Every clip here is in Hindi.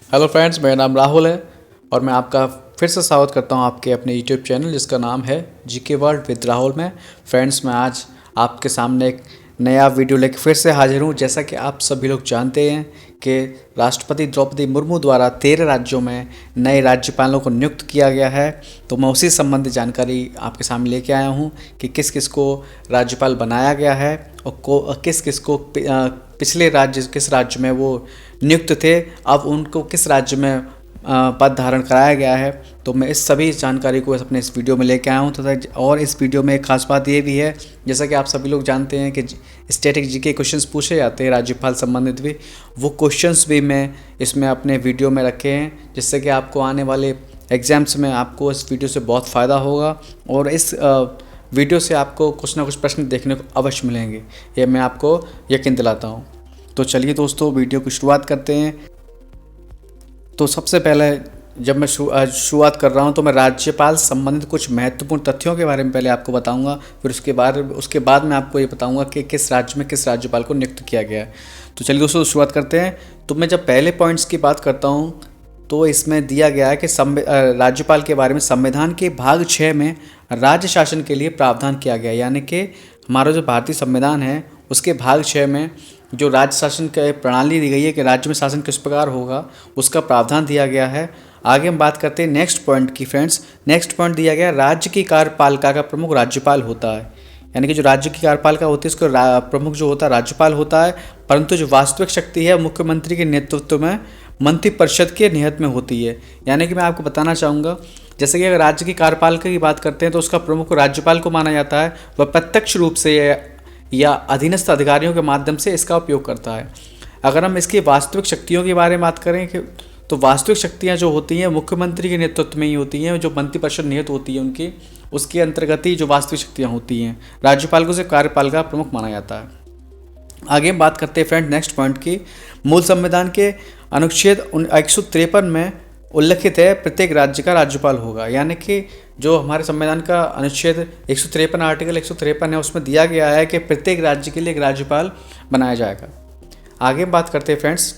हेलो फ्रेंड्स, मेरा नाम राहुल है और मैं आपका फिर से स्वागत करता हूं आपके अपने यूट्यूब चैनल जिसका नाम है जीके वर्ल्ड विद राहुल में। फ्रेंड्स, मैं आज आपके सामने एक नया वीडियो लेकर फिर से हाजिर हूं। जैसा कि आप सभी लोग जानते हैं कि राष्ट्रपति द्रौपदी मुर्मू द्वारा 13 राज्यों में नए राज्यपालों को नियुक्त किया गया है, तो मैं उसी संबंधी जानकारी आपके सामने लेके आया हूं कि किस किस को राज्यपाल बनाया गया है और किस किस को पिछले किस राज्य में वो नियुक्त थे, अब उनको किस राज्य में पद धारण कराया गया है। तो मैं इस सभी जानकारी को अपने इस वीडियो में लेके आया हूँ तथा और इस वीडियो में एक खास बात ये भी है, जैसा कि आप सभी लोग जानते हैं कि स्टैटिक जीके क्वेश्चंस पूछे जाते हैं राज्यपाल संबंधित भी, वो क्वेश्चंस भी मैं इसमें अपने वीडियो में रखे हैं, जिससे कि आपको आने वाले एग्जाम्स में आपको इस वीडियो से बहुत फ़ायदा होगा और इस वीडियो से आपको कुछ ना कुछ प्रश्न देखने को अवश्य मिलेंगे, ये मैं आपको यकीन दिलाता हूँ। तो चलिए दोस्तों, वीडियो की शुरुआत करते हैं। तो सबसे पहले जब मैं शुरुआत कर रहा हूं तो मैं राज्यपाल संबंधित कुछ महत्वपूर्ण तथ्यों के बारे में पहले आपको बताऊंगा, फिर उसके बाद मैं आपको ये बताऊंगा कि किस राज्य में किस राज्यपाल को नियुक्त किया गया है। तो चलिए दोस्तों, शुरुआत करते हैं। तो मैं जब पहले पॉइंट्स की बात करता हूँ तो इसमें दिया गया है कि राज्यपाल के बारे में संविधान के भाग 6 में राज्य शासन के लिए प्रावधान किया गया है, यानी कि हमारा जो भारतीय संविधान है उसके भाग 6 में जो राज्य शासन की प्रणाली दी गई है कि राज्य में शासन किस प्रकार होगा, उसका प्रावधान दिया गया है। आगे हम बात करते हैं नेक्स्ट पॉइंट की। फ्रेंड्स, नेक्स्ट पॉइंट दिया गया, राज्य की कार्यपालिका का प्रमुख राज्यपाल होता है, यानी कि जो राज्य की कार्यपालिका होती है उसको प्रमुख जो होता है राज्यपाल होता है, परंतु जो वास्तविक शक्ति है मुख्यमंत्री के नेतृत्व में मंत्रिपरिषद के नियत में होती है। यानी कि मैं आपको बताना चाहूँगा, जैसे कि अगर राज्य की कार्यपालिका की बात करते हैं तो उसका प्रमुख राज्यपाल को माना जाता है, वह प्रत्यक्ष रूप से या अधीनस्थ अधिकारियों के माध्यम से इसका उपयोग करता है। अगर हम इसकी वास्तविक शक्तियों के बारे में बात करें कि तो वास्तविक शक्तियां जो होती हैं मुख्यमंत्री के नेतृत्व में ही होती हैं, जो मंत्रिपरिषद नियत होती है उनकी, उसके अंतर्गत ही जो वास्तविक शक्तियां होती हैं। राज्यपाल को सिर्फ कार्यपालिका प्रमुख माना जाता है। आगे हम बात करते हैं फ्रेंड नेक्स्ट पॉइंट की। मूल संविधान के अनुच्छेद 153 में उल्लिखित है प्रत्येक राज्य का राज्यपाल होगा, यानी कि जो हमारे संविधान का अनुच्छेद 153 आर्टिकल 153 है उसमें दिया गया है कि प्रत्येक राज्य के लिए एक राज्यपाल बनाया जाएगा। आगे हम बात करते हैं फ्रेंड्स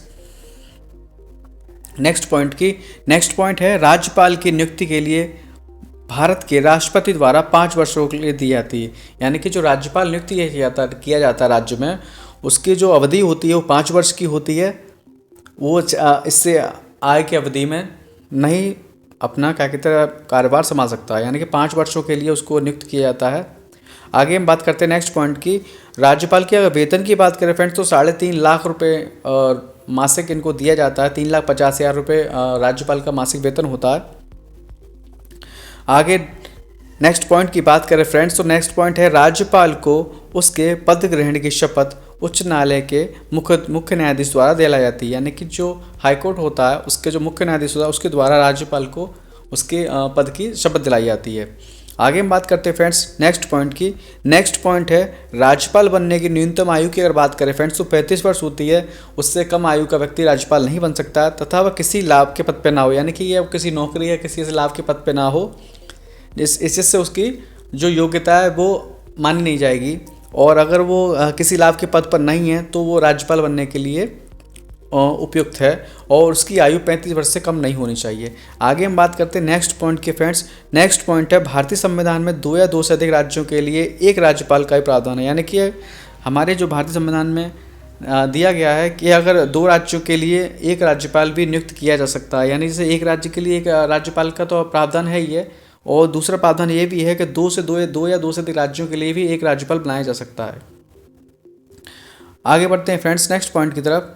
नेक्स्ट पॉइंट की। नेक्स्ट पॉइंट है राज्यपाल की नियुक्ति के लिए भारत के राष्ट्रपति द्वारा 5 वर्षों के लिए दी जाती है, यानी कि जो राज्यपाल नियुक्त किया जाता है राज्य में, उसकी जो अवधि होती है वो 5 वर्ष की होती है। वो इससे आय की अवधि में नहीं अपना क्या कहते हैं कारोबार संभाल सकता है, यानी कि 5 वर्षों के लिए उसको नियुक्त किया जाता है। आगे हम बात करते हैं नेक्स्ट पॉइंट की। राज्यपाल के अगर वेतन की बात करें फ्रेंड्स तो 3.5 लाख रुपए मासिक इनको दिया जाता है। 3,50,000 रुपये राज्यपाल का मासिक वेतन होता है। आगे नेक्स्ट पॉइंट की बात करें फ्रेंड्स तो नेक्स्ट पॉइंट है, राज्यपाल को उसके पद ग्रहण की शपथ उच्च न्यायालय के मुख्य न्यायाधीश द्वारा दिलाई जाती है, यानी कि जो हाईकोर्ट होता है उसके जो मुख्य न्यायाधीश होता है उसके द्वारा राज्यपाल को उसके पद की शपथ दिलाई जाती है। आगे हम बात करते हैं फ्रेंड्स नेक्स्ट पॉइंट की। नेक्स्ट पॉइंट है, राज्यपाल बनने की न्यूनतम आयु की अगर बात करें फ्रेंड्स तो 35 वर्ष होती है। उससे कम आयु का व्यक्ति राज्यपाल नहीं बन सकता है, तथा वह किसी लाभ के पद पर ना हो, यानी कि यह किसी नौकरी या किसी ऐसे लाभ के पद पर ना हो इससे उसकी जो योग्यता है वो मानी नहीं जाएगी, और अगर वो किसी लाभ के पद पर नहीं है तो वो राज्यपाल बनने के लिए उपयुक्त है, और उसकी आयु 35 वर्ष से कम नहीं होनी चाहिए। आगे हम बात करते हैं नेक्स्ट पॉइंट के फ्रेंड्स। नेक्स्ट पॉइंट है, भारतीय संविधान में 2 या 2 से अधिक राज्यों के लिए एक राज्यपाल का ही प्रावधान है, यानी कि हमारे जो भारतीय संविधान में दिया गया है कि अगर 2 राज्यों के लिए एक राज्यपाल भी नियुक्त किया जा सकता है, यानी जैसे एक राज्य के लिए एक राज्यपाल का तो प्रावधान है ही है, और दूसरा प्रावधान ये भी है कि 2 या 2 से अधिक राज्यों के लिए भी एक राज्यपाल बनाया जा सकता है। आगे बढ़ते हैं फ्रेंड्स नेक्स्ट पॉइंट की तरफ।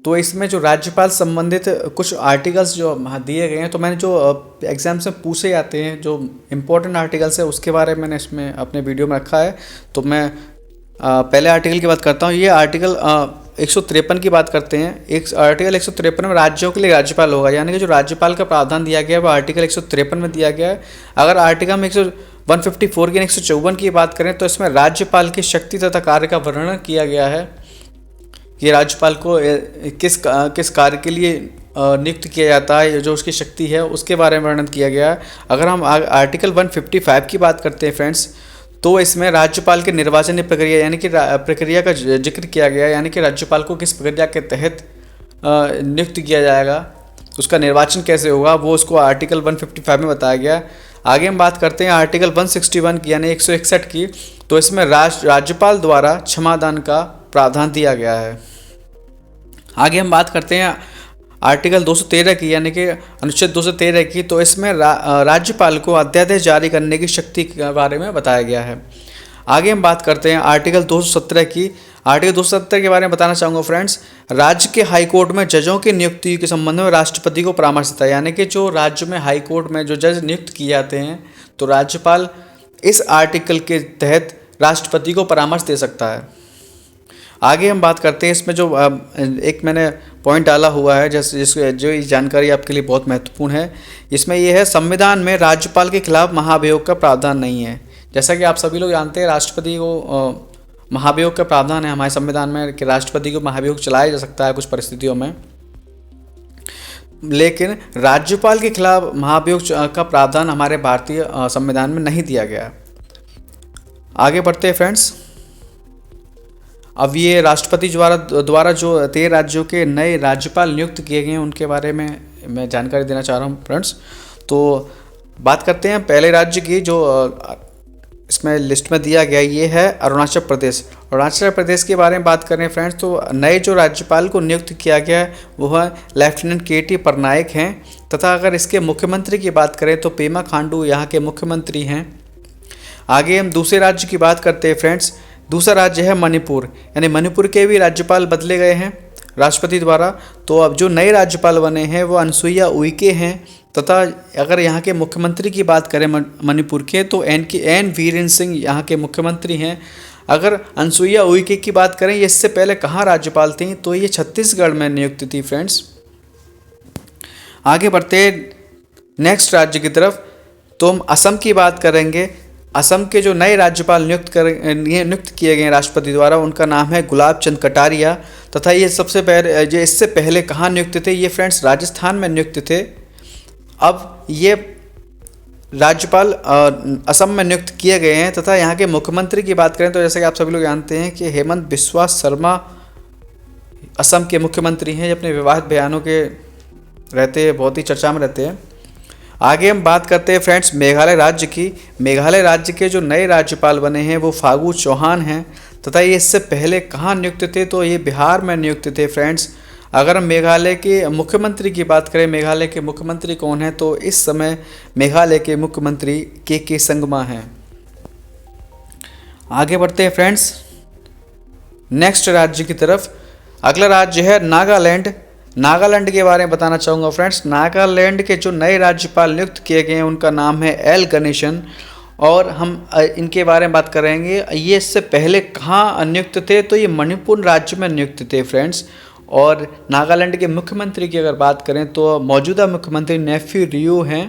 तो इसमें जो राज्यपाल संबंधित कुछ आर्टिकल्स जो दिए गए हैं, तो मैंने जो एग्जाम्स में पूछे जाते हैं जो इम्पोर्टेंट आर्टिकल्स है उसके बारे में मैंने इसमें अपने वीडियो में रखा है। तो मैं पहले आर्टिकल की बात करता हूँ। ये आर्टिकल 153 की बात करते हैं। एक आर्टिकल 153 में राज्यों के लिए राज्यपाल होगा, यानी कि जो राज्यपाल का प्रावधान दिया गया है वो आर्टिकल 153 में दिया गया है। अगर आर्टिकल में 154 की 154 की बात करें तो इसमें राज्यपाल की शक्ति तथा कार्य का वर्णन किया गया है कि राज्यपाल को किस कार्य के लिए नियुक्त किया जाता है, जो उसकी शक्ति है उसके बारे में वर्णन किया गया है। अगर हम आर्टिकल 155 की बात करते हैं फ्रेंड्स तो इसमें राज्यपाल के निर्वाचन प्रक्रिया यानी कि प्रक्रिया का जिक्र किया गया है, यानी कि राज्यपाल को किस प्रक्रिया के तहत नियुक्त किया जाएगा, उसका निर्वाचन कैसे होगा, वो उसको आर्टिकल 155 में बताया गया। आगे हम बात करते हैं आर्टिकल 161 की यानी 161 की। तो इसमें राज्यपाल द्वारा क्षमादान का प्रावधान दिया गया है। आगे हम बात करते हैं आर्टिकल 213 की यानी कि अनुच्छेद 213 की। तो इसमें राज्यपाल को अध्यादेश जारी करने की शक्ति के बारे में बताया गया है। आगे हम बात करते हैं आर्टिकल 217 की। आर्टिकल 217 के बारे में बताना चाहूँगा फ्रेंड्स, राज्य के हाई कोर्ट में जजों की नियुक्ति के संबंध में राष्ट्रपति को परामर्श देता है। यानी कि जो राज्य में हाई कोर्ट में जो जज नियुक्त किए जाते हैं तो राज्यपाल इस आर्टिकल के तहत राष्ट्रपति को परामर्श दे सकता है। आगे हम बात करते हैं इसमें जो एक मैंने पॉइंट डाला हुआ है जैसे जो ये जानकारी आपके लिए बहुत महत्वपूर्ण है। इसमें यह है, संविधान में राज्यपाल के खिलाफ महाभियोग का प्रावधान नहीं है। जैसा कि आप सभी लोग जानते हैं राष्ट्रपति को महाभियोग का प्रावधान है हमारे संविधान में कि राष्ट्रपति को महाभियोग चलाया जा सकता है कुछ परिस्थितियों में, लेकिन राज्यपाल के खिलाफ महाभियोग का प्रावधान हमारे भारतीय संविधान में नहीं दिया गया। आगे बढ़ते हैं फ्रेंड्स। अब ये राष्ट्रपति द्वारा जो 13 राज्यों के नए राज्यपाल नियुक्त किए गए हैं उनके बारे में मैं जानकारी देना चाह रहा हूँ फ्रेंड्स। तो बात करते हैं पहले राज्य की जो इसमें लिस्ट में दिया गया, ये है अरुणाचल प्रदेश। अरुणाचल प्रदेश के बारे में बात करें फ्रेंड्स तो नए जो राज्यपाल को नियुक्त किया गया है वो है लेफ्टिनेंट के.टी. पटनायक हैं, तथा अगर इसके मुख्यमंत्री की बात करें तो पेमा खांडू यहाँ के मुख्यमंत्री हैं। आगे हम दूसरे राज्य की बात करते हैं फ्रेंड्स। दूसरा राज्य है मणिपुर, यानी मणिपुर के भी राज्यपाल बदले गए हैं राष्ट्रपति द्वारा। तो अब जो नए राज्यपाल बने हैं वो अनसुईया उइके हैं, तथा अगर यहाँ के मुख्यमंत्री की बात करें मणिपुर के तो एन वीरेन सिंह यहाँ के मुख्यमंत्री हैं। अगर अनसुईया उइके की बात करें ये इससे पहले कहाँ राज्यपाल थी तो ये छत्तीसगढ़ में नियुक्त थी फ्रेंड्स। आगे बढ़ते नेक्स्ट राज्य की तरफ, तो हम असम की बात करेंगे। असम के जो नए राज्यपाल नियुक्त किए गए राष्ट्रपति द्वारा उनका नाम है गुलाब चंद कटारिया, तथा ये सबसे पहले जो इससे पहले कहाँ नियुक्त थे, ये फ्रेंड्स राजस्थान में नियुक्त थे। अब ये राज्यपाल असम में नियुक्त किए गए हैं, तथा यहाँ के मुख्यमंत्री की बात करें तो जैसे कि आप सभी लोग जानते हैं कि हेमंत बिस्वा शर्मा असम के मुख्यमंत्री हैं। ये अपने विवादित बयानों के रहते बहुत ही चर्चा में रहते हैं। आगे हम बात करते हैं फ्रेंड्स मेघालय राज्य की। मेघालय राज्य के जो नए राज्यपाल बने हैं वो फागू चौहान हैं, तथा ये इससे पहले कहाँ नियुक्त थे तो ये बिहार में नियुक्त थे फ्रेंड्स। अगर हम मेघालय के मुख्यमंत्री की बात करें, मेघालय के मुख्यमंत्री कौन हैं तो इस समय मेघालय के मुख्यमंत्री के संगमा हैं। आगे बढ़ते हैं फ्रेंड्स नेक्स्ट राज्य की तरफ। अगला राज्य है नागालैंड। नागालैंड के बारे में बताना चाहूँगा फ्रेंड्स। नागालैंड के जो नए राज्यपाल नियुक्त किए गए हैं उनका नाम है एल गणेशन, और हम इनके बारे में बात करेंगे। ये इससे पहले कहाँ नियुक्त थे तो ये मणिपुर राज्य में नियुक्त थे फ्रेंड्स। और नागालैंड के मुख्यमंत्री की अगर बात करें तो मौजूदा मुख्यमंत्री नेफ्यू रियो हैं।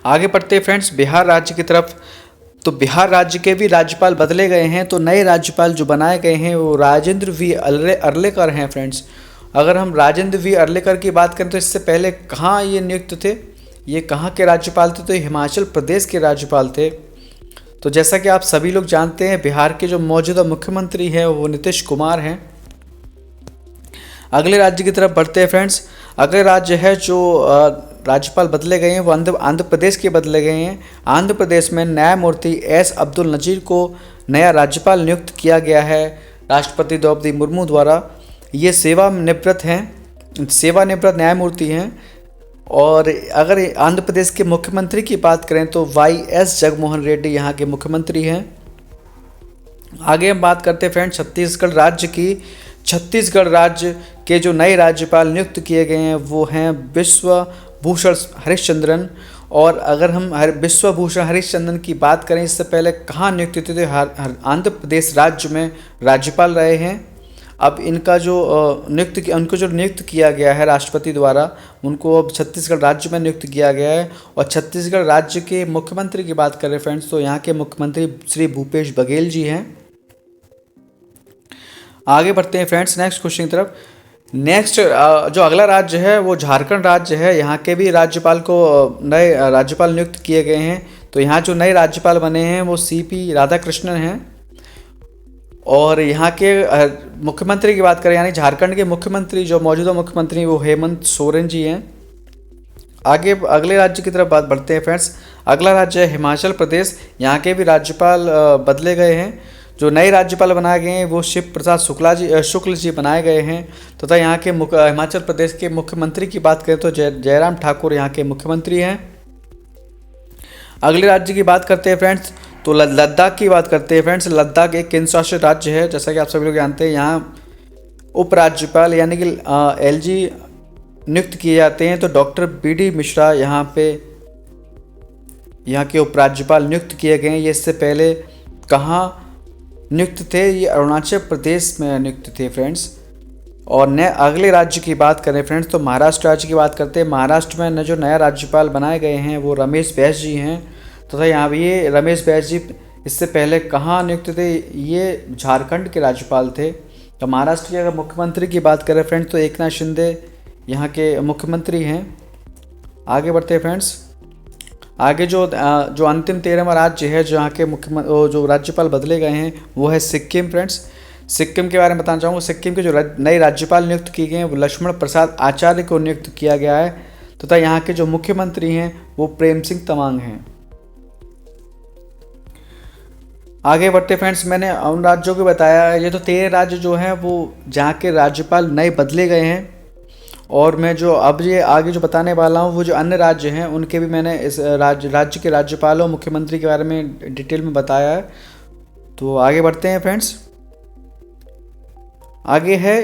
आगे बढ़ते फ्रेंड्स बिहार राज्य की तरफ। तो बिहार राज्य के भी राज्यपाल बदले गए हैं, तो नए राज्यपाल जो बनाए गए हैं वो राजेंद्र वी अर्लेकर हैं फ्रेंड्स। अगर हम राजेंद्र वी अर्लेकर की बात करें तो इससे पहले कहाँ ये नियुक्त थे, ये कहाँ के राज्यपाल थे तो हिमाचल प्रदेश के राज्यपाल थे। तो जैसा कि आप सभी लोग जानते हैं बिहार के जो मौजूदा मुख्यमंत्री हैं वो नीतीश कुमार हैं। अगले राज्य की तरफ बढ़ते हैं फ्रेंड्स। अगले राज्य है जो राज्यपाल बदले गए हैं वो आंध्र प्रदेश के बदले गए हैं। आंध्र प्रदेश में न्यायमूर्ति एस अब्दुल नजीर को नया राज्यपाल नियुक्त किया गया है राष्ट्रपति द्रौपदी मुर्मू द्वारा। ये सेवानिवृत्त न्यायमूर्ति हैं। और अगर आंध्र प्रदेश के मुख्यमंत्री की बात करें तो वाई.एस. जगनमोहन रेड्डी यहाँ के मुख्यमंत्री हैं। आगे हम बात करते हैं फ्रेंड्स छत्तीसगढ़ राज्य की। छत्तीसगढ़ राज्य के जो नए राज्यपाल नियुक्त किए गए हैं वो हैं विश्वभूषण हरिश्चंद्रन। और अगर हम विश्वभूषण हरिश्चंद्रन की बात करें इससे पहले कहाँ नियुक्त थे तो आंध्र प्रदेश राज्य में राज्यपाल रहे हैं। अब इनका जो नियुक्त किया गया है राष्ट्रपति द्वारा उनको अब छत्तीसगढ़ राज्य में नियुक्त किया गया है। और छत्तीसगढ़ राज्य के मुख्यमंत्री की बात करें फ्रेंड्स तो यहाँ के मुख्यमंत्री श्री भूपेश बघेल जी हैं। आगे बढ़ते हैं फ्रेंड्स नेक्स्ट क्वेश्चन की तरफ। नेक्स्ट जो अगला राज्य है वो झारखंड राज्य है। यहाँ के भी राज्यपाल को नए राज्यपाल नियुक्त किए गए हैं। तो यहाँ जो नए राज्यपाल बने हैं वो C.P. राधाकृष्णन हैं। और यहाँ के मुख्यमंत्री की बात करें, यानी झारखंड के मुख्यमंत्री जो मौजूदा मुख्यमंत्री वो हेमंत सोरेन जी हैं। आगे अगले राज्य की तरफ बात बढ़ते हैं फ्रेंड्स। अगला राज्य है हिमाचल प्रदेश। यहाँ के भी राज्यपाल बदले गए हैं। जो नए राज्यपाल बनाए गए हैं वो शिव प्रसाद शुक्ल जी बनाए गए हैं तथा यहाँ के हिमाचल प्रदेश के मुख्यमंत्री की बात करें तो जयराम ठाकुर यहाँ के मुख्यमंत्री हैं। अगले राज्य की बात करते हैं फ्रेंड्स, तो लद्दाख की बात करते हैं फ्रेंड्स। लद्दाख एक केंद्र शासित राज्य है, जैसा कि आप सभी लोग जानते हैं। यहाँ उपराज्यपाल यानी कि एलजी नियुक्त किए जाते हैं। तो डॉक्टर बीडी मिश्रा यहाँ के उपराज्यपाल नियुक्त किए गए हैं। ये इससे पहले कहाँ नियुक्त थे? ये अरुणाचल प्रदेश में नियुक्त थे फ्रेंड्स। और अगले राज्य की बात करें फ्रेंड्स, तो महाराष्ट्र राज्य की बात करते हैं। महाराष्ट्र में जो नया राज्यपाल बनाए गए हैं वो रमेश बैस जी हैं तथा यहाँ भी ये रमेश बैस जी इससे पहले कहाँ नियुक्त थे? ये झारखंड के राज्यपाल थे। तो महाराष्ट्र के अगर मुख्यमंत्री की बात करें फ्रेंड्स, तो एकनाथ शिंदे यहाँ के मुख्यमंत्री हैं। आगे बढ़ते हैं फ्रेंड्स। आगे जो अंतिम 13वां राज्य है जहाँ के जो राज्यपाल बदले गए हैं वो है सिक्किम फ्रेंड्स। सिक्किम के बारे में बताना चाहूँगा। सिक्किम के जो नए राज्यपाल नियुक्त किए गए हैं वो लक्ष्मण प्रसाद आचार्य को नियुक्त किया गया है तथा यहाँ के जो मुख्यमंत्री हैं वो प्रेम सिंह तमांग हैं। आगे बढ़ते फ्रेंड्स, मैंने उन राज्यों को बताया। ये तो 13 राज्य जो हैं वो जहाँ के राज्यपाल नए बदले गए हैं। और मैं जो अब ये आगे जो बताने वाला हूँ वो जो अन्य राज्य हैं उनके भी मैंने इस राज्य के राज्यपालों मुख्यमंत्री के बारे में डिटेल में बताया है। तो आगे बढ़ते हैं फ्रेंड्स। आगे है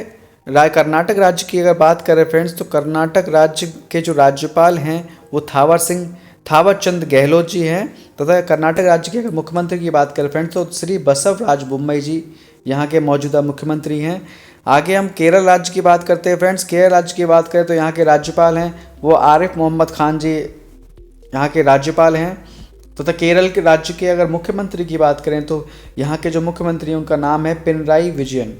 कर्नाटक राज्य की अगर बात करें फ्रेंड्स, तो कर्नाटक राज्य के जो राज्यपाल हैं वो थावर चंद गहलोत जी हैं तथा कर्नाटक राज्य के अगर मुख्यमंत्री की बात करें फ्रेंड्स तो श्री बसवराज बोम्मई जी यहाँ के मौजूदा मुख्यमंत्री हैं। आगे हम केरल राज्य की बात करते हैं फ्रेंड्स। केरल राज्य की बात करें तो यहाँ के राज्यपाल हैं वो आरिफ मोहम्मद खान जी यहाँ के राज्यपाल हैं तथा केरल के राज्य के अगर मुख्यमंत्री की बात करें तो यहाँ के जो मुख्यमंत्री हैं उनका नाम है पिनराई विजयन।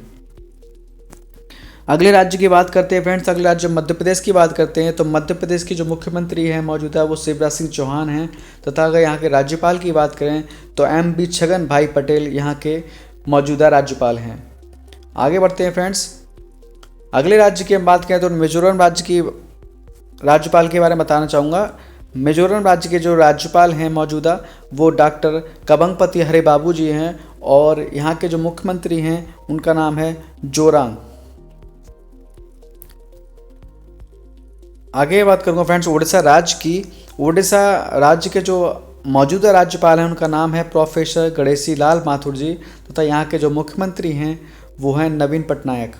अगले राज्य की बात करते हैं फ्रेंड्स। अगले राज्य मध्य प्रदेश की बात करते हैं तो मध्य प्रदेश की जो मुख्यमंत्री हैं मौजूदा वो शिवराज सिंह चौहान हैं तथा अगर यहाँ के राज्यपाल की बात करें तो MB छगन भाई पटेल यहाँ के मौजूदा राज्यपाल हैं। आगे बढ़ते हैं फ्रेंड्स। अगले राज्य की हम बात करें तो मिजोरम राज्य की राज्यपाल के बारे में बताना चाहूँगा। मिजोरम राज्य के जो राज्यपाल हैं मौजूदा वो डॉक्टर कबंगपति हरे बाबू जी हैं और यहाँ के जो मुख्यमंत्री हैं उनका नाम है जोरांग। आगे बात करूँगा फ्रेंड्स उड़ीसा राज्य की। उड़ीसा राज्य के जो मौजूदा राज्यपाल हैं उनका नाम है प्रोफेसर गणेशी लाल माथुर जी तथा यहाँ के जो मुख्यमंत्री हैं वो हैं नवीन पटनायक।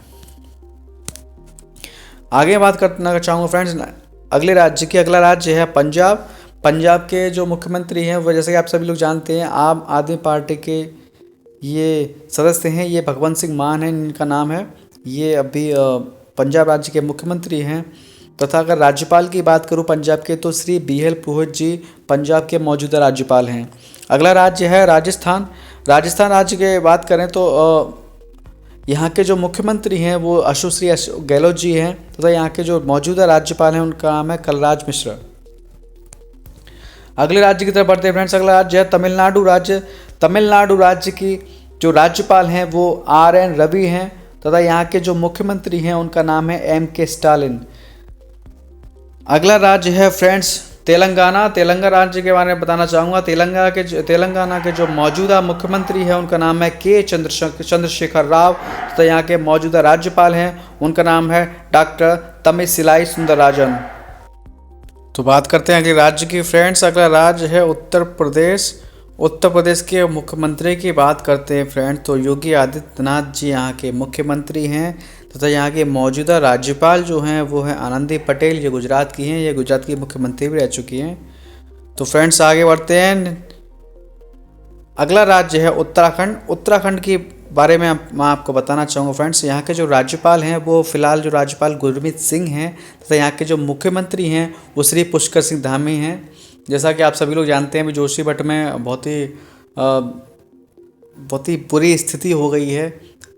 आगे बात करना चाहूँगा फ्रेंड्स अगले राज्य की। अगला राज्य है पंजाब। पंजाब के जो मुख्यमंत्री हैं वो जैसे कि आप सभी लोग जानते हैं आम आदमी पार्टी के ये सदस्य हैं, ये भगवंत सिंह मान हैं इनका नाम है। ये अभी पंजाब राज्य के मुख्यमंत्री हैं तथा अगर राज्यपाल की बात करूं पंजाब के तो श्री BL पुरोहित जी पंजाब के मौजूदा राज्यपाल हैं। अगला राज्य है राजस्थान। राजस्थान राज्य की बात करें तो यहाँ के जो मुख्यमंत्री हैं वो अशोक गहलोत जी हैं तथा यहाँ के जो मौजूदा राज्यपाल हैं उनका नाम है कलराज मिश्र। अगले राज्य की तरफ बढ़ते हैं फ्रेंड्स। अगला राज्य है तमिलनाडु राज्य। तमिलनाडु राज्य की जो राज्यपाल हैं वो RN रवि हैं तथा यहाँ के जो मुख्यमंत्री हैं उनका नाम है MK स्टालिन। अगला राज्य है फ्रेंड्स तेलंगाना। तेलंगाना राज्य के बारे में बताना चाहूँगा। तेलंगाना के जो मौजूदा मुख्यमंत्री हैं उनका नाम है K चंद्रशेखर राव तथा यहाँ के मौजूदा राज्यपाल हैं उनका नाम है डॉक्टर तमिसिलाई सुंदरराजन। तो बात करते हैं अगले राज्य की फ्रेंड्स। अगला राज्य है उत्तर प्रदेश। उत्तर प्रदेश के मुख्यमंत्री की बात करते हैं फ्रेंड्स तो योगी आदित्यनाथ जी यहाँ के मुख्यमंत्री हैं तथा यहाँ के मौजूदा राज्यपाल जो हैं वो हैं आनंदी पटेल। ये गुजरात की हैं, ये गुजरात की मुख्यमंत्री भी रह चुकी हैं। तो फ्रेंड्स आगे बढ़ते हैं। अगला राज्य है उत्तराखंड। उत्तराखंड के बारे में मैं आपको बताना चाहूँगा फ्रेंड्स। यहाँ के जो राज्यपाल हैं वो फिलहाल जो राज्यपाल गुरमीत सिंह हैं तथा यहाँ के जो मुख्यमंत्री हैं वो श्री पुष्कर सिंह धामी हैं। जैसा कि आप सभी लोग जानते हैं जोशीमठ में बहुत ही बुरी स्थिति हो गई है।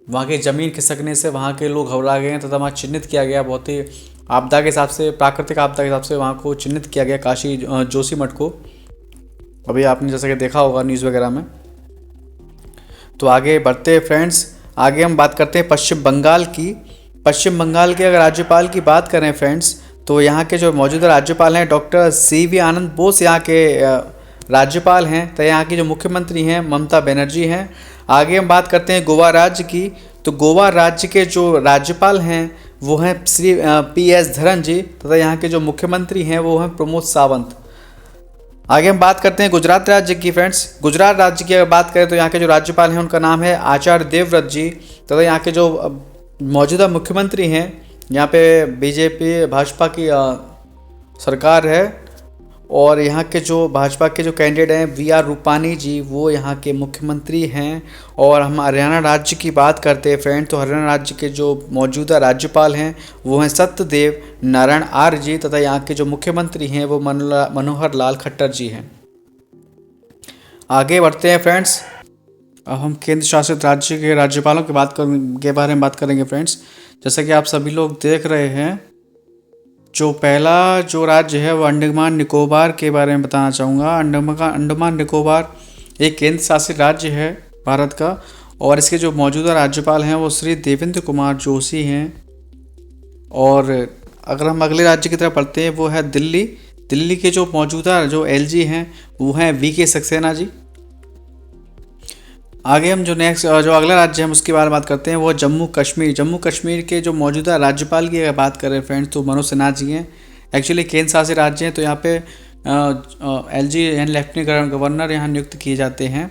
वहाँ की ज़मीन खिसकने से वहाँ के लोग घबरा गए हैं तथा वहाँ चिन्हित किया गया, बहुत ही आपदा के हिसाब से, प्राकृतिक आपदा के हिसाब से वहाँ को चिन्हित किया गया काशी जोशीमठ को। अभी आपने जैसा कि देखा होगा न्यूज़ वगैरह में। तो आगे बढ़ते फ्रेंड्स। आगे हम बात करते हैं पश्चिम बंगाल की। पश्चिम बंगाल के अगर राज्यपाल की बात करें फ्रेंड्स, तो यहाँ के जो मौजूदा राज्यपाल हैं डॉक्टर CV आनंद बोस यहाँ के राज्यपाल हैं। तो यहाँ की जो मुख्यमंत्री हैं ममता बनर्जी हैं। आगे हम बात करते हैं गोवा राज्य की। तो गोवा राज्य के जो राज्यपाल हैं वो हैं श्री PS धरन जी, तथा यहाँ के जो मुख्यमंत्री हैं वो हैं प्रमोद सावंत। आगे हम बात करते हैं गुजरात राज्य की फ्रेंड्स। गुजरात राज्य की अगर बात करें तो यहाँ के जो राज्यपाल हैं उनका नाम है आचार्य देवव्रत जी, तथा यहाँ के जो मौजूदा मुख्यमंत्री हैं, यहाँ पे BJP भाजपा की सरकार है, और यहाँ के जो भाजपा के जो कैंडिडेट हैं VR रूपानी जी, वो यहाँ के मुख्यमंत्री हैं। और हम हरियाणा राज्य की बात करते हैं फ्रेंड, तो हरियाणा राज्य के जो मौजूदा राज्यपाल हैं वो हैं सत्यदेव नारायण आर्य जी, तथा यहाँ के जो मुख्यमंत्री हैं वो मनोहर लाल खट्टर जी हैं। आगे बढ़ते हैं फ्रेंड्स, अब हम केंद्र शासित राज्य के राज्यपालों की के बारे में बात करेंगे फ्रेंड्स। जैसा कि आप सभी लोग देख रहे हैं, जो पहला जो राज्य है वो अंडमान निकोबार के बारे में बताना चाहूँगा। अंडमान निकोबार एक केंद्र शासित राज्य है भारत का, और इसके जो मौजूदा राज्यपाल हैं वो श्री देवेंद्र कुमार जोशी हैं। और अगर हम अगले राज्य की तरफ बढ़ते हैं वो है दिल्ली। दिल्ली के जो मौजूदा जो LG हैं वो हैं VK सक्सेना जी। आगे हम जो अगला राज्य है उसके बारे में बात करते हैं वो जम्मू कश्मीर। जम्मू कश्मीर के जो मौजूदा राज्यपाल की अगर बात करें फ्रेंड्स तो मनोज सिन्हा जी हैं। एक्चुअली केंद्र शासित राज्य हैं, तो यहाँ पे LG यानी लेफ्टिनेंट गवर्नर यहाँ नियुक्त किए जाते हैं।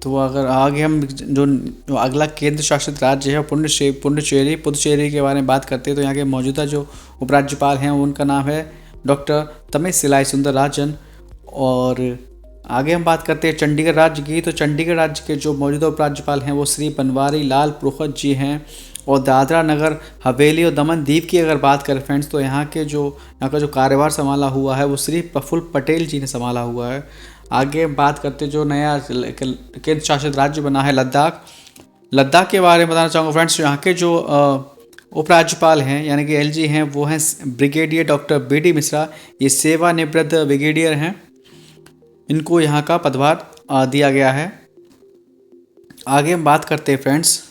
तो अगर आगे हम जो अगला केंद्र शासित राज्य है पुडुचेरी के बारे में बात करते हैं, तो यहाँ के मौजूदा जो उपराज्यपाल हैं उनका नाम है डॉक्टर तमिलसाई सुंदरराजन। और आगे हम बात करते हैं चंडीगढ़ राज्य की। तो चंडीगढ़ राज्य के जो मौजूदा उपराज्यपाल हैं वो श्री बनवारी लाल पुरोहित जी हैं। और दादरा नगर हवेली और दमन दीव की अगर बात करें फ्रेंड्स, तो यहाँ का जो कार्यभार संभाला हुआ है वो श्री प्रफुल्ल पटेल जी ने संभाला हुआ है। आगे बात करते हैं जो नया केंद्र शासित राज्य बना है लद्दाख। लद्दाख के बारे में बताना चाहूँगा फ्रेंड्स, यहाँ के जो उपराज्यपाल हैं यानी कि LG हैं वो हैं ब्रिगेडियर डॉक्टर BD मिश्रा। ये सेवानिवृत्त ब्रिगेडियर हैं, इनको यहाँ का पदभार दिया गया है। आगे हम बात करते हैं फ्रेंड्स,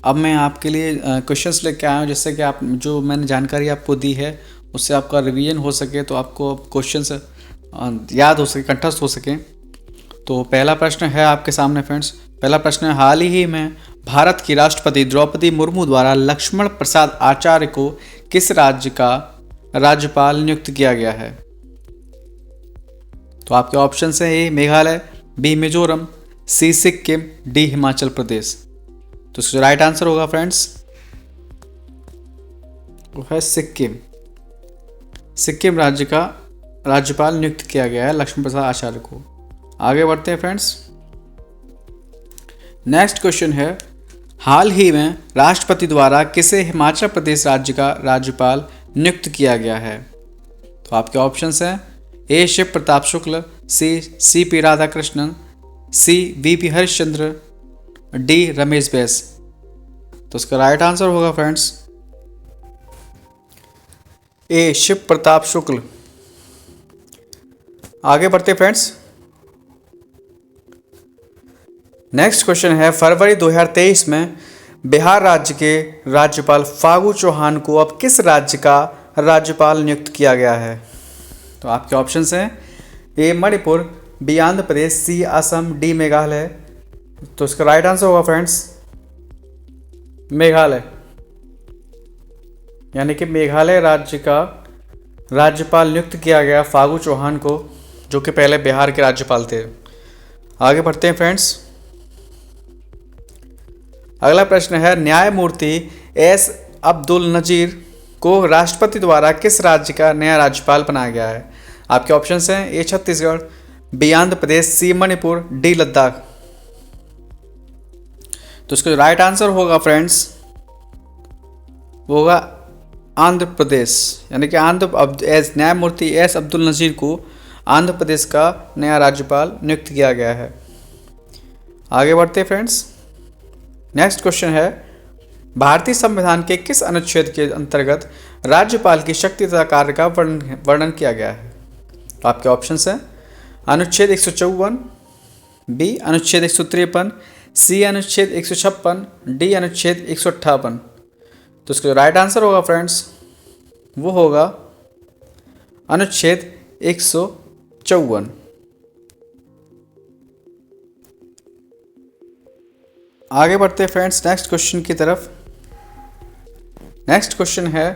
अब मैं आपके लिए क्वेश्चंस लेके आया हूँ, जिससे कि आप जो मैंने जानकारी आपको दी है उससे आपका रिवीजन हो सके, तो आपको क्वेश्चंस याद हो सके, कंठस्थ हो सके। तो पहला प्रश्न है आपके सामने फ्रेंड्स। पहला प्रश्न है, हाल ही में भारत की राष्ट्रपति द्रौपदी मुर्मू द्वारा लक्ष्मण प्रसाद आचार्य को किस राज्य का राज्यपाल नियुक्त किया गया है? तो आपके ऑप्शन हैं A Meghalaya, B Mizoram, C Sikkim, D Himachal Pradesh. तो इसका राइट आंसर होगा फ्रेंड्स वो है सिक्किम। सिक्किम राज्य का राज्यपाल नियुक्त किया गया है लक्ष्मण प्रसाद आचार्य को। आगे बढ़ते हैं फ्रेंड्स। नेक्स्ट क्वेश्चन है, हाल ही में राष्ट्रपति द्वारा किसे हिमाचल प्रदेश राज्य का राज्यपाल नियुक्त किया गया है? तो आपके ऑप्शंस हैं A Shiv Pratap Shukla, C Radhakrishnan, C VP Harishchandra, D Ramesh Bais. तो इसका राइट आंसर होगा फ्रेंड्स A शिव प्रताप शुक्ल। आगे बढ़ते फ्रेंड्स। नेक्स्ट क्वेश्चन है, फरवरी 2023 में बिहार राज्य के राज्यपाल फागू चौहान को अब किस राज्य का राज्यपाल नियुक्त किया गया है? तो आपके ऑप्शंस हैं A Manipur, B Andhra Pradesh, C Assam, D Meghalaya. तो इसका राइट आंसर होगा फ्रेंड्स मेघालय, यानी कि मेघालय राज्य का राज्यपाल नियुक्त किया गया फागू चौहान को, जो कि पहले बिहार के राज्यपाल थे। आगे बढ़ते हैं फ्रेंड्स। अगला प्रश्न है, न्यायमूर्ति S अब्दुल नजीर को राष्ट्रपति द्वारा किस राज्य का नया राज्यपाल बनाया गया है? आपके ऑप्शंस हैं A Chhattisgarh, B Andhra Pradesh, C Manipur, D Ladakh. तो इसका जो राइट आंसर होगा फ्रेंड्स वो होगा आंध्र प्रदेश, यानी कि न्यायमूर्ति S अब्दुल नजीर को आंध्र प्रदेश का नया राज्यपाल नियुक्त किया गया है। आगे बढ़ते फ्रेंड्स। नेक्स्ट क्वेश्चन है, भारतीय संविधान के किस अनुच्छेद के अंतर्गत राज्यपाल की शक्ति तथा कार्य का वर्णन किया गया है? तो आपके ऑप्शंस हैं अनुच्छेद 154, B अनुच्छेद 153, सी अनुच्छेद 156, डी अनुच्छेद 158। तो इसका जो राइट आंसर होगा फ्रेंड्स वो होगा अनुच्छेद 154। आगे बढ़ते हैं फ्रेंड्स नेक्स्ट क्वेश्चन की तरफ। नेक्स्ट क्वेश्चन है,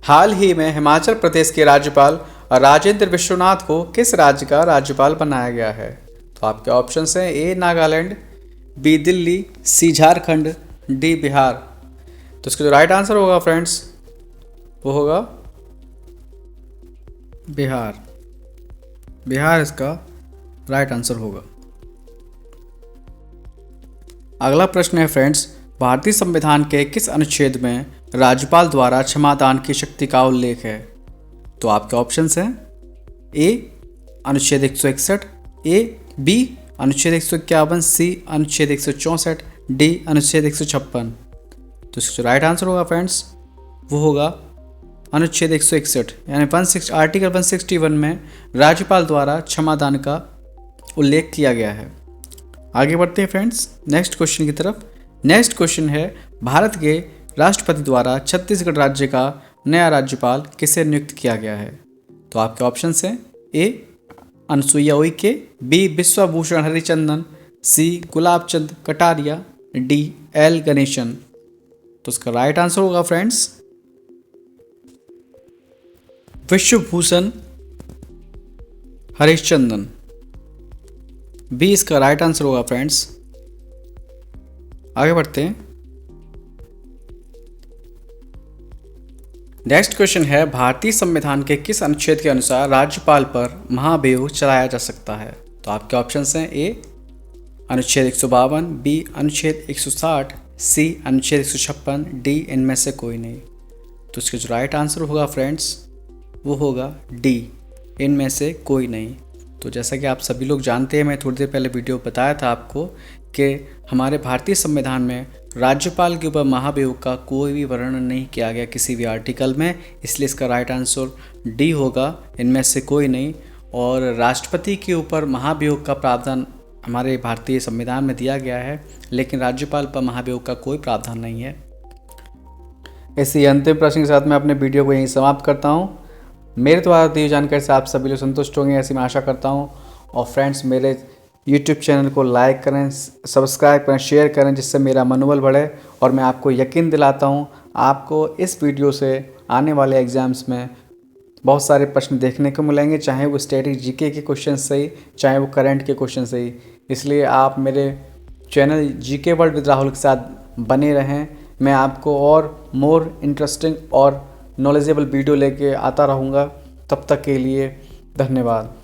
हाल ही में हिमाचल प्रदेश के राज्यपाल राजेंद्र विश्वनाथ को किस राज्य का राज्यपाल बनाया गया है? तो आपके ऑप्शंस हैं ए नागालैंड, बी दिल्ली, सी झारखंड, डी बिहार। तो इसका जो राइट आंसर होगा फ्रेंड्स वो होगा बिहार। बिहार इसका राइट आंसर होगा। अगला प्रश्न है फ्रेंड्स, भारतीय संविधान के किस अनुच्छेद में राज्यपाल द्वारा क्षमादान की शक्ति का उल्लेख है? तो आपके ऑप्शंस हैं ए अनुच्छेद 161, ए बी अनुच्छेद 151, सी अनुच्छेद 164, डी अनुच्छेद 156। तो इसका जो राइट आंसर होगा फ्रेंड्स वो होगा अनुच्छेद 161, यानी आर्टिकल 161 में राज्यपाल द्वारा क्षमादान का उल्लेख किया गया है। आगे बढ़ते हैं फ्रेंड्स नेक्स्ट क्वेश्चन की तरफ। नेक्स्ट क्वेश्चन है, भारत के राष्ट्रपति द्वारा छत्तीसगढ़ राज्य का नया राज्यपाल किसे नियुक्त किया गया है? तो आपके ऑप्शंस हैं ए अनसुईया उइके, बी विश्वभूषण हरिचंदन, सी गुलाब चंद कटारिया, डी एल गणेशन। तो इसका राइट आंसर होगा फ्रेंड्स विश्वभूषण हरिश्चंदन। बी इसका राइट आंसर होगा फ्रेंड्स। आगे बढ़ते हैं। नेक्स्ट क्वेश्चन है, भारतीय संविधान के किस अनुच्छेद के अनुसार राज्यपाल पर महाभियोग चलाया जा सकता है? तो आपके ऑप्शंस हैं ए अनुच्छेद 152, बी अनुच्छेद 160, सी अनुच्छेद 156, डी इनमें से कोई नहीं। तो इसका जो राइट आंसर होगा फ्रेंड्स वो होगा डी इनमें से कोई नहीं। तो जैसा कि आप सभी लोग जानते हैं, मैं थोड़ी देर पहले वीडियो बताया था आपको कि हमारे भारतीय संविधान में राज्यपाल के ऊपर महाभियोग का कोई भी वर्णन नहीं किया गया किसी भी आर्टिकल में, इसलिए इसका राइट आंसर डी होगा, इनमें से कोई नहीं। और राष्ट्रपति के ऊपर महाभियोग का प्रावधान हमारे भारतीय संविधान में दिया गया है, लेकिन राज्यपाल पर महाभियोग का कोई प्रावधान नहीं है। ऐसी अंतिम प्रश्न के साथ मैं अपने वीडियो को यहीं समाप्त करता हूँ। मेरे द्वारा दी जानकारी से आप सभी लोग संतुष्ट होंगे ऐसी मैं आशा करता हूँ। और फ्रेंड्स मेरे YouTube चैनल को लाइक करें, सब्सक्राइब करें, शेयर करें, जिससे मेरा मनोबल बढ़े। और मैं आपको यकीन दिलाता हूँ आपको इस वीडियो से आने वाले एग्ज़ाम्स में बहुत सारे प्रश्न देखने को मिलेंगे, चाहे वो स्टैटिक जीके के क्वेश्चन सही, चाहे वो करंट के क्वेश्चन सही। इसलिए आप मेरे channel GK world with Rahul के साथ बने रहें। मैं आपको और मोर इंटरेस्टिंग और नॉलेजेबल वीडियो लेके आता रहूँगा। तब तक के लिए धन्यवाद।